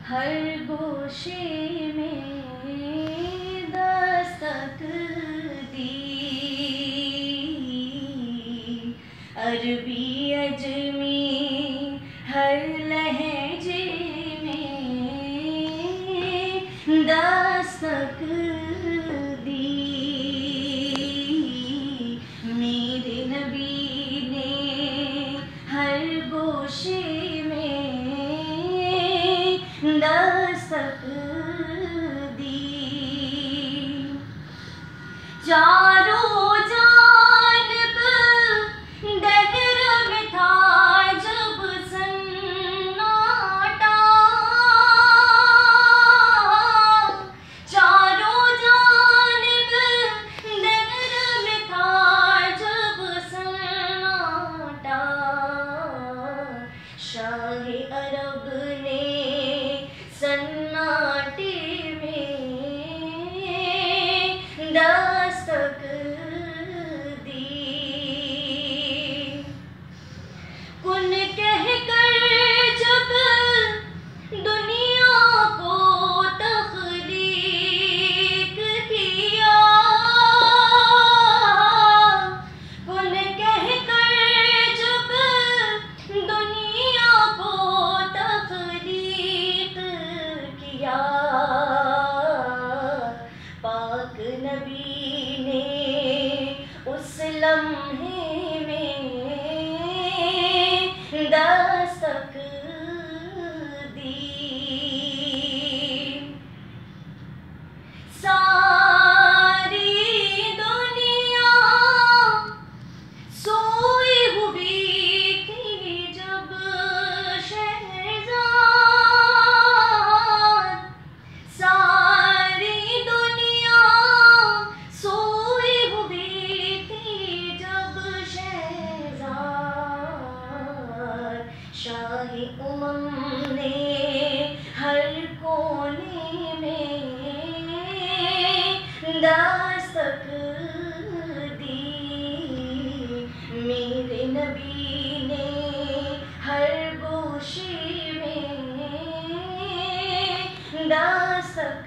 ہر گوشے میں دستک دی، عربی عجمی ہر لہجے میں دستک دی، میرے نبی نے ہر گوشے میں دستک دی، چاروں جانب دہر میں تھا جب سناٹا، چاروں جانب دہر میں تھا جب سناٹا، شاہ عرب نے سناٹے میں دستک دی، کن کہہ کر جب دنیا کو تخلیق کیا، کن کہہ کر جب دنیا کو تخلیق کیا، پاک نبی نے اس لمحے میں دستک دی، ساری دنیا سوئی ہوئی تھی جب شہزاد، ساری دنیا سوئی ہوئی تھی جب شہزاد، شاہ امم نے ہر کونے میں دستک دی، میرے نبی نے ہر گوشے میں دستک